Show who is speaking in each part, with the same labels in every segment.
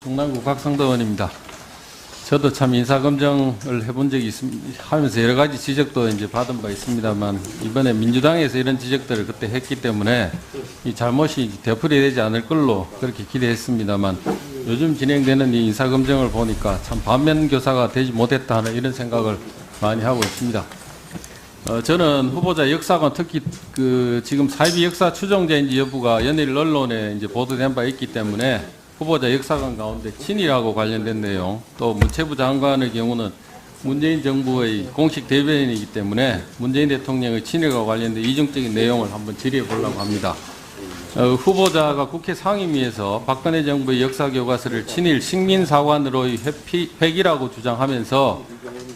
Speaker 1: 동남구 곽성도원입니다. 저도 참 인사검증을 해본 적이 하면서 여러 가지 지적도 이제 받은 바 있습니다만, 이번에 민주당에서 이런 지적들을 그때 했기 때문에 이 잘못이 되풀이되지 않을 걸로 그렇게 기대했습니다만, 요즘 진행되는 이 인사검증을 보니까 참 반면교사가 되지 못했다 하는 이런 생각을 많이 하고 있습니다. 저는 후보자 역사관, 특히 지금 사이비 역사 추종자인지 여부가 연일 언론에 이제 보도된 바 있기 때문에 후보자 역사관 가운데 친일하고 관련된 내용, 또 문체부 장관의 경우는 문재인 정부의 공식 대변인이기 때문에 문재인 대통령의 친일과 관련된 이중적인 내용을 한번 질의해 보려고 합니다. 후보자가 국회 상임위에서 박근혜 정부의 역사교과서를 친일 식민사관으로의 회기라고 주장하면서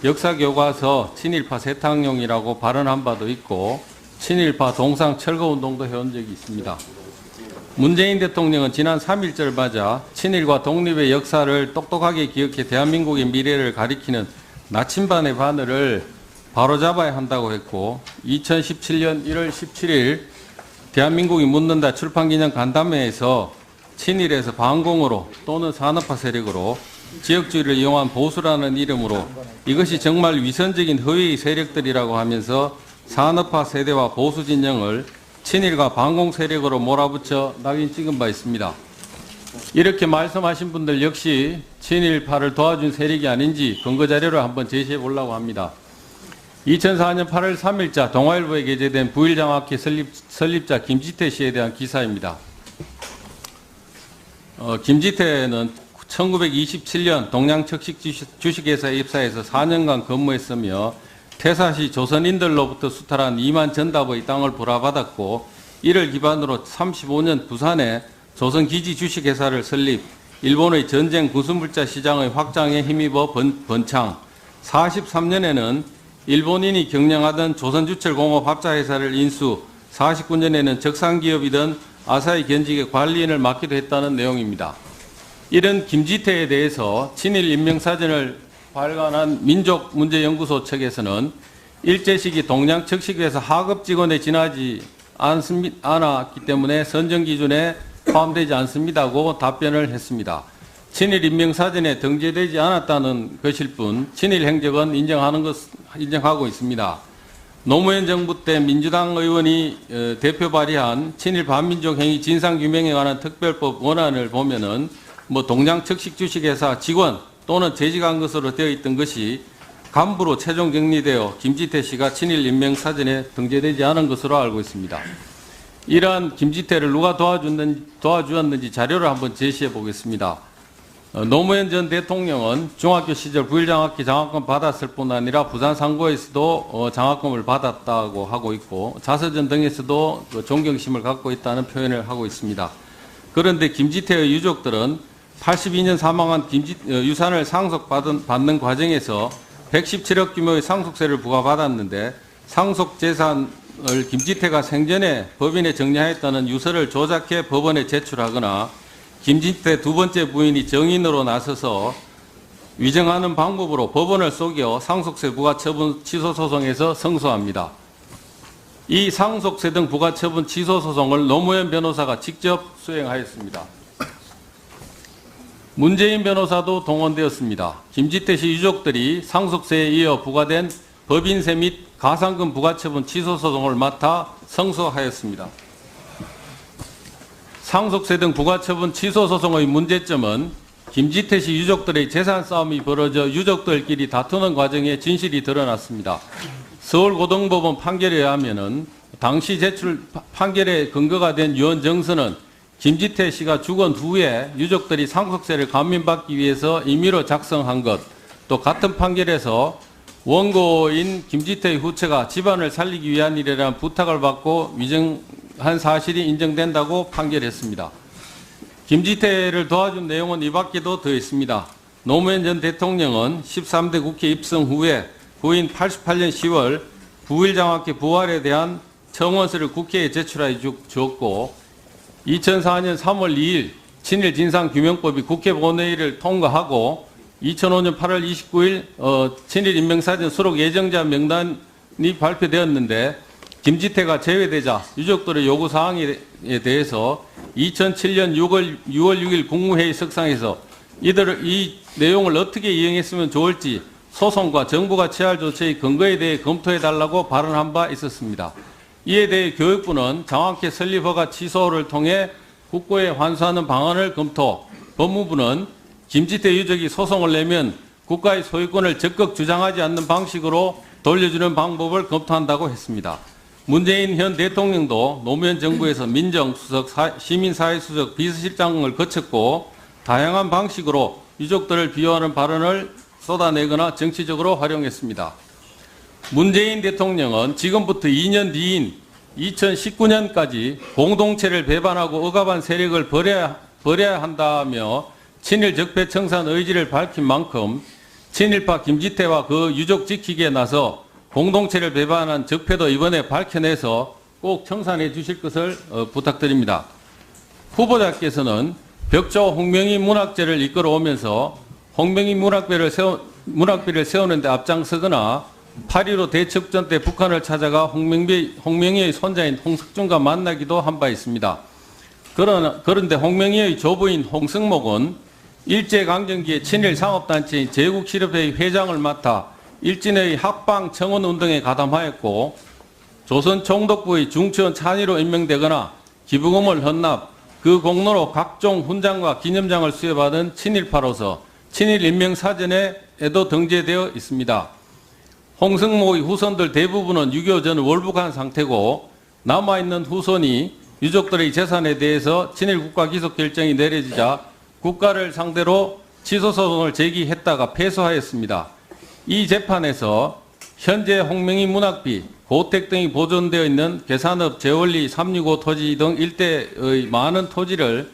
Speaker 1: 역사교과서 친일파 세탁용이라고 발언한 바도 있고, 친일파 동상 철거운동도 해온 적이 있습니다. 문재인 대통령은 지난 3.1절 맞아 친일과 독립의 역사를 똑똑하게 기억해 대한민국의 미래를 가리키는 나침반의 바늘을 바로잡아야 한다고 했고, 2017년 1월 17일 대한민국이 묻는다 출판기념 간담회에서 친일에서 반공으로 또는 산업화 세력으로 지역주의를 이용한 보수라는 이름으로 이것이 정말 위선적인 허위의 세력들이라고 하면서 산업화 세대와 보수 진영을 친일과 반공 세력으로 몰아붙여 낙인 찍은 바 있습니다. 이렇게 말씀하신 분들 역시 친일파를 도와준 세력이 아닌지 근거 자료를 한번 제시해 보려고 합니다. 2004년 8월 3일자 동아일보에 게재된 부일장학회 설립자 김지태 씨에 대한 기사입니다. 김지태는 1927년 동양척식 주식회사에 입사해서 4년간 근무했으며 퇴사 시 조선인들로부터 수탈한 2만 전답의 땅을 불화받았고, 이를 기반으로 35년 부산에 조선기지 주식회사를 설립, 일본의 전쟁 구수물자 시장의 확장에 힘입어 번창, 43년에는 일본인이 경영하던 조선주철공업 합자회사를 인수, 49년에는 적산기업이던 아사히 견직의 관리인을 맡기도 했다는 내용입니다. 이런 김지태에 대해서 친일 인명사전을 발간한 민족문제연구소 측에서는 일제시기 동양척식회사 하급 직원에 지나지 않았기 때문에 선정 기준에 포함되지 않습니다고 답변을 했습니다. 친일 인명사전에 등재되지 않았다는 것일 뿐 친일 행적은 인정하고 있습니다. 노무현 정부 때 민주당 의원이 대표 발의한 친일 반민족 행위 진상규명에 관한 특별법 원안을 보면은 동양척식 주식회사 직원 또는 재직한 것으로 되어 있던 것이 간부로 최종 정리되어 김지태 씨가 친일 인명사전에 등재되지 않은 것으로 알고 있습니다. 이러한 김지태를 누가 도와주었는지 자료를 한번 제시해 보겠습니다. 노무현 전 대통령은 중학교 시절 부일장학회 장학금 받았을 뿐 아니라 부산 상고에서도 장학금을 받았다고 하고 있고, 자서전 등에서도 존경심을 갖고 있다는 표현을 하고 있습니다. 그런데 김지태의 유족들은 82년 사망한 유산을 상속받는 과정에서 117억 규모의 상속세를 부과받았는데, 상속재산을 김지태가 생전에 법인에 정리하였다는 유서를 조작해 법원에 제출하거나 김지태 두 번째 부인이 정인으로 나서서 위정하는 방법으로 법원을 속여 상속세 부과처분 취소소송에서 승소합니다. 이 상속세 등 부과처분 취소소송을 노무현 변호사가 직접 수행하였습니다. 문재인 변호사도 동원되었습니다. 김지태 씨 유족들이 상속세에 이어 부과된 법인세 및 가산금 부과처분 취소소송을 맡아 승소하였습니다. 상속세 등 부과처분 취소소송의 문제점은 김지태 씨 유족들의 재산 싸움이 벌어져 유족들끼리 다투는 과정에 진실이 드러났습니다. 서울고등법원 판결에 의하면 당시 제출 판결의 근거가 된 유언정서는 김지태 씨가 죽은 후에 유족들이 상속세를 감면받기 위해서 임의로 작성한 것, 또 같은 판결에서 원고인 김지태의 후처가 집안을 살리기 위한 일이라는 부탁을 받고 위정한 사실이 인정된다고 판결했습니다. 김지태를 도와준 내용은 이 밖에도 더 있습니다. 노무현 전 대통령은 13대 국회 입성 후에 후인 88년 10월 부일장학회 부활에 대한 청원서를 국회에 제출하여 주었고, 2004년 3월 2일 친일 진상규명법이 국회 본회의를 통과하고 2005년 8월 29일 친일 인명사전 수록 예정자 명단이 발표되었는데, 김지태가 제외되자 유족들의 요구사항에 대해서 2007년 6월 6일 국무회의 석상에서 이 내용을 어떻게 이행했으면 좋을지 소송과 정부가 취할 조치의 근거에 대해 검토해달라고 발언한 바 있었습니다. 이에 대해 교육부는 장학회 설립허가 취소를 통해 국고에 환수하는 방안을 검토, 법무부는 김지태 유족이 소송을 내면 국가의 소유권을 적극 주장하지 않는 방식으로 돌려주는 방법을 검토한다고 했습니다. 문재인 현 대통령도 노무현 정부에서 민정수석, 시민사회수석, 비서실장을 거쳤고 다양한 방식으로 유족들을 비호하는 발언을 쏟아내거나 정치적으로 활용했습니다. 문재인 대통령은 지금부터 2년 뒤인 2019년까지 공동체를 배반하고 억압한 세력을 버려야 한다며 친일 적폐 청산 의지를 밝힌 만큼 친일파 김지태와 그 유족 지키기에 나서 공동체를 배반한 적폐도 이번에 밝혀내서 꼭 청산해 주실 것을 부탁드립니다. 후보자께서는 벽조 홍명희 문학제를 이끌어오면서 홍명희 문학비를 세우는 데 앞장서거나 8.15 대첩전 때 북한을 찾아가 홍명희의 손자인 홍석준과 만나기도 한 바 있습니다. 그런데 홍명희의 조부인 홍승목은 일제강점기에 친일 상업단체인 제국실업회의 회장을 맡아 일진의 합방 청원운동에 가담하였고 조선 총독부의 중추원 찬의로 임명되거나 기부금을 헌납, 그 공로로 각종 훈장과 기념장을 수여받은 친일파로서 친일 인명사전에도 등재되어 있습니다. 홍승목의 후손들 대부분은 6.25 전 월북한 상태고 남아있는 후손이 유족들의 재산에 대해서 친일국가 기속결정이 내려지자 국가를 상대로 취소소송을 제기했다가 패소하였습니다. 이 재판에서 현재 홍명희 문학비, 고택 등이 보존되어 있는 계산업, 재원리, 365 토지 등 일대의 많은 토지를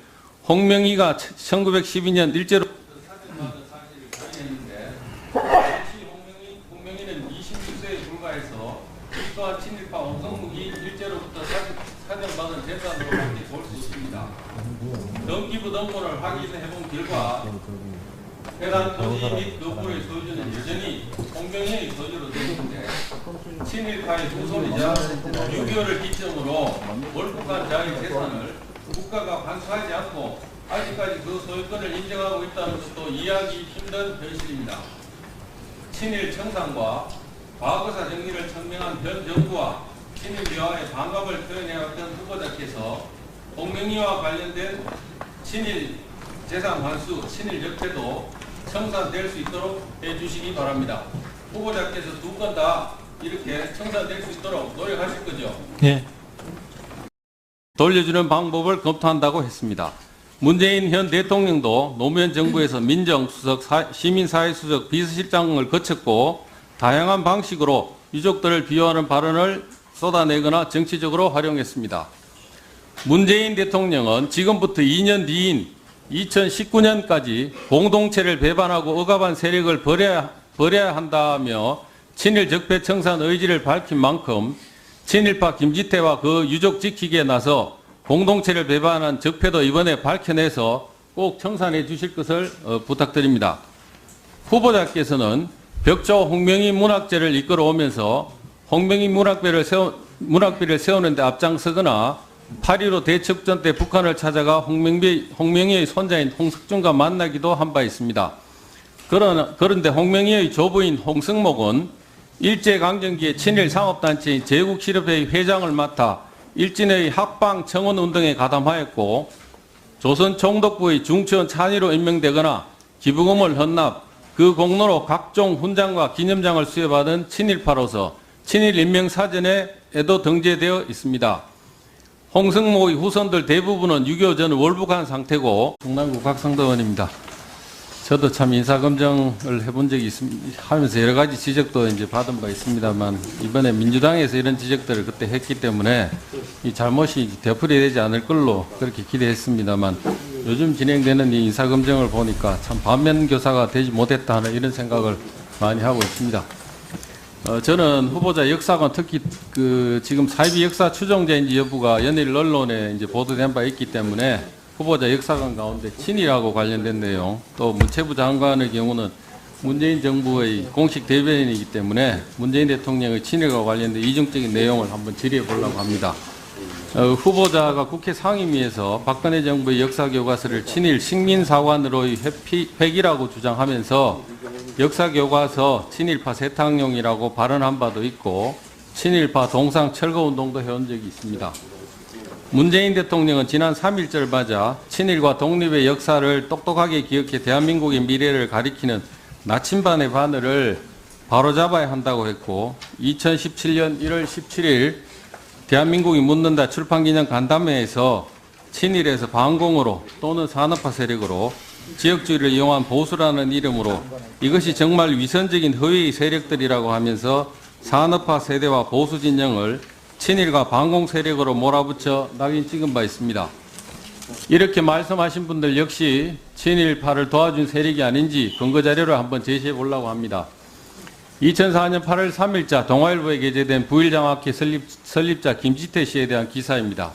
Speaker 1: 홍명희가 1912년 일제로 사전받은 사실을 발견했는데 홍명희는 26세에 불과해서 이 또한 친일파 홍성묵이 일제로부터 사전받은 재산으로 함께 볼 수 있습니다. 등기부 등본을 확인해본 결과 해당 토지 및 거부의 소유주는 여전히 홍명희의 소유로 되어 있는데 친일파의 후손이자 6.25를 기점으로 월북한 자의 재산을 국가가 반수하지 않고 아직까지 그 소유권을 인정하고 있다는 것도 이해하기 힘든 현실입니다. 친일 청산과 과거사 정리를 천명한 현 정부와 친일 비하의 반감을 표현해왔던 후보자께서 홍명희와 관련된 친일 재산 환수, 친일 적폐도 청산될 수 있도록 해주시기 바랍니다. 후보자께서 두 건 다 이렇게 청산될 수 있도록 노력하실 거죠?
Speaker 2: 네.
Speaker 1: 돌려주는 방법을 검토한다고 했습니다. 문재인 현 대통령도 노무현 정부에서 민정수석, 시민사회수석, 비서실장을 거쳤고 다양한 방식으로 유족들을 비호하는 발언을 쏟아내거나 정치적으로 활용했습니다. 문재인 대통령은 지금부터 2년 뒤인 2019년까지 공동체를 배반하고 억압한 세력을 버려야 한다며 친일 적폐 청산 의지를 밝힌 만큼 친일파 김지태와 그 유족 지키기에 나서 공동체를 배반한 적폐도 이번에 밝혀내서 꼭 청산해 주실 것을 부탁드립니다. 후보자께서는 벽조 홍명희 문학제를 이끌어오면서 홍명희 문학비를 세우는 데 앞장서거나 8.15 대첩전 때 북한을 찾아가 홍명희의 손자인 홍석준과 만나기도 한 바 있습니다. 그런데 홍명희의 조부인 홍승목은 일제강점기에 친일 상업단체인 제국실업회의 회장을 맡아 일진의 합방 청원운동에 가담하였고 조선 총독부의 중추원 찬의로 임명되거나 기부금을 헌납, 그 공로로 각종 훈장과 기념장을 수여받은 친일파로서 친일 인명사전에도 등재되어 있습니다. 홍승목의 후손들 대부분은 6.25 전 월북한 상태고 성남구 곽성도원입니다. 저도 참 인사검증을 해본 적이 하면서 여러 가지 지적도 이제 받은 바 있습니다만 이번에 민주당에서 이런 지적들을 그때 했기 때문에 이 잘못이 되풀이되지 않을 걸로 그렇게 기대했습니다만 요즘 진행되는 이 인사검증을 보니까 참 반면교사가 되지 못했다 하는 이런 생각을 많이 하고 있습니다. 저는 후보자 역사관 특히 그 지금 사이비 역사 추종자인지 여부가 연일 언론에 이제 보도된 바 있기 때문에 후보자 역사관 가운데 친일하고 관련된 내용 또 문체부 장관의 경우는 문재인 정부의 공식 대변인이기 때문에 문재인 대통령의 친일과 관련된 이중적인 내용을 한번 질의해 보려고 합니다. 후보자가 국회 상임위에서 박근혜 정부의 역사교과서를 친일 식민사관으로의 획이라고 주장하면서 역사교과서 친일파 세탁용이라고 발언한 바도 있고 친일파 동상 철거운동도 해온 적이 있습니다. 문재인 대통령은 지난 3.1절 맞아 친일과 독립의 역사를 똑똑하게 기억해 대한민국의 미래를 가리키는 나침반의 바늘을 바로잡아야 한다고 했고 2017년 1월 17일 대한민국이 묻는다 출판기념 간담회에서 친일에서 반공으로 또는 산업화 세력으로 지역주의를 이용한 보수라는 이름으로 이것이 정말 위선적인 허위의 세력들이라고 하면서 산업화 세대와 보수 진영을 친일과 반공 세력으로 몰아붙여 낙인 찍은 바 있습니다. 이렇게 말씀하신 분들 역시 친일파를 도와준 세력이 아닌지 근거 자료를 한번 제시해 보려고 합니다. 2004년 8월 3일자 동아일보에 게재된 부일장학회 설립자 김지태 씨에 대한 기사입니다.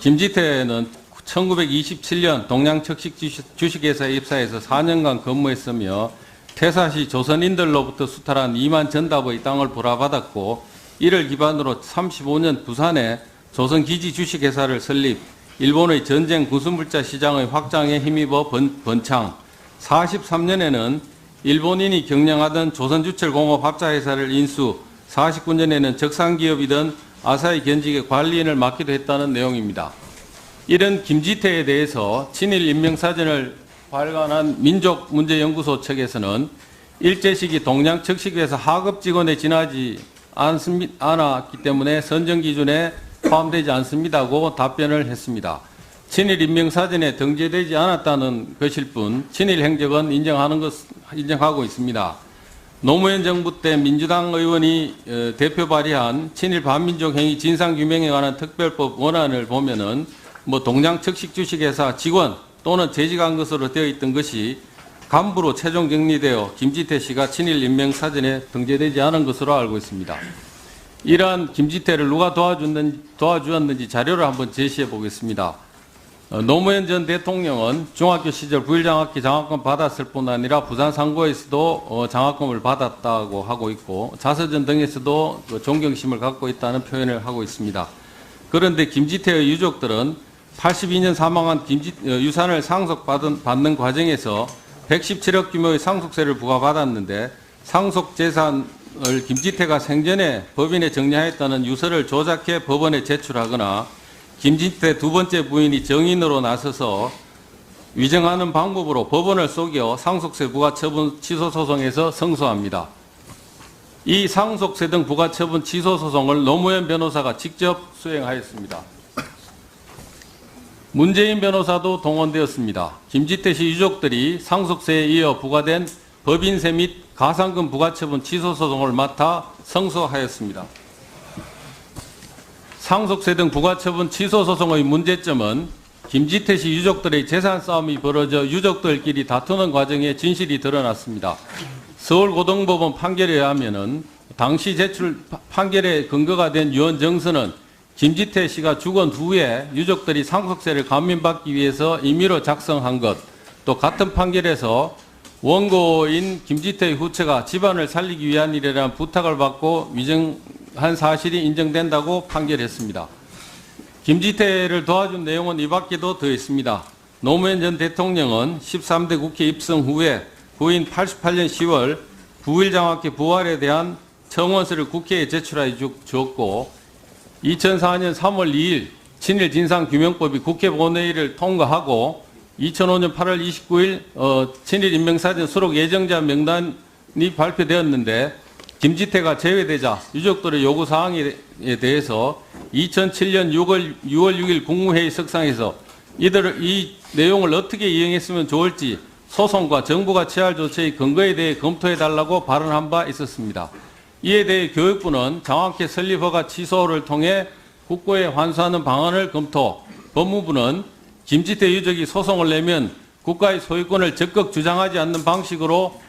Speaker 1: 김지태는 1927년 동양척식 주식회사에 입사해서 4년간 근무했으며 퇴사 시 조선인들로부터 수탈한 2만 전답의 땅을 불화받았고 이를 기반으로 35년 부산에 조선기지 주식회사를 설립, 일본의 전쟁 구수물자 시장의 확장에 힘입어 번창, 43년에는 일본인이 경영하던 조선주철공업 합자회사를 인수, 49년에는 적산기업이던 아사히 견직의 관리인을 맡기도 했다는 내용입니다. 이런 김지태에 대해서 친일 인명사전을 발간한 민족문제연구소 측에서는 일제시기 동양척식회사 하급 직원에 지나지 않았기 때문에 선정 기준에 포함되지 않습니다고 답변을 했습니다. 친일 인명사전에 등재되지 않았다는 것일 뿐 친일 행적은 인정하고 있습니다. 노무현 정부 때 민주당 의원이 대표 발의한 친일 반민족 행위 진상규명에 관한 특별법 원안을 보면은 동양척식주식회사 직원 또는 재직한 것으로 되어 있던 것이 간부로 최종 정리되어 김지태 씨가 친일 인명사전에 등재되지 않은 것으로 알고 있습니다. 이러한 김지태를 누가 도와주었는지 자료를 한번 제시해 보겠습니다. 노무현 전 대통령은 중학교 시절 부일장학회 장학금 받았을 뿐 아니라 부산 상고에서도 장학금을 받았다고 하고 있고 자서전 등에서도 존경심을 갖고 있다는 표현을 하고 있습니다. 그런데 김지태의 유족들은 82년 사망한 유산을 상속받는 과정에서 117억 규모의 상속세를 부과받았는데 상속재산을 김지태가 생전에 법인에 정리하였다는 유서를 조작해 법원에 제출하거나 김지태 두 번째 부인이 정인으로 나서서 위정하는 방법으로 법원을 속여 상속세 부과처분 취소소송에서 승소합니다. 이 상속세 등 부과처분 취소소송을 노무현 변호사가 직접 수행하였습니다. 문재인 변호사도 동원되었습니다. 김지태 씨 유족들이 상속세에 이어 부과된 법인세 및 가산금 부과처분 취소소송을 맡아 승소하였습니다. 상속세 등 부과처분 취소소송의 문제점은 김지태 씨 유족들의 재산 싸움이 벌어져 유족들끼리 다투는 과정에 진실이 드러났습니다. 서울고등법원 판결에 의하면 당시 제출 판결의 근거가 된 유언정서는 김지태 씨가 죽은 후에 유족들이 상속세를 감면받기 위해서 임의로 작성한 것, 또 같은 판결에서 원고인 김지태의 후처가 집안을 살리기 위한 일이라는 부탁을 받고 위정한 사실이 인정된다고 판결했습니다. 김지태를 도와준 내용은 이 밖에도 더 있습니다. 노무현 전 대통령은 13대 국회 입성 후에 부인 88년 10월 부일장학회 부활에 대한 청원서를 국회에 제출하여 주었고 2004년 3월 2일 친일 진상규명법이 국회 본회의를 통과하고 2005년 8월 29일 친일 인명사전 수록 예정자 명단이 발표되었는데 김지태가 제외되자 유족들의 요구사항에 대해서 2007년 6월 6일 국무회의 석상에서 이 내용을 어떻게 이행했으면 좋을지 소송과 정부가 취할 조치의 근거에 대해 검토해달라고 발언한 바 있었습니다. 이에 대해 교육부는 장학회 설립허가 취소를 통해 국고에 환수하는 방안을 검토, 법무부는 김지태 유족이 소송을 내면 국가의 소유권을 적극 주장하지 않는 방식으로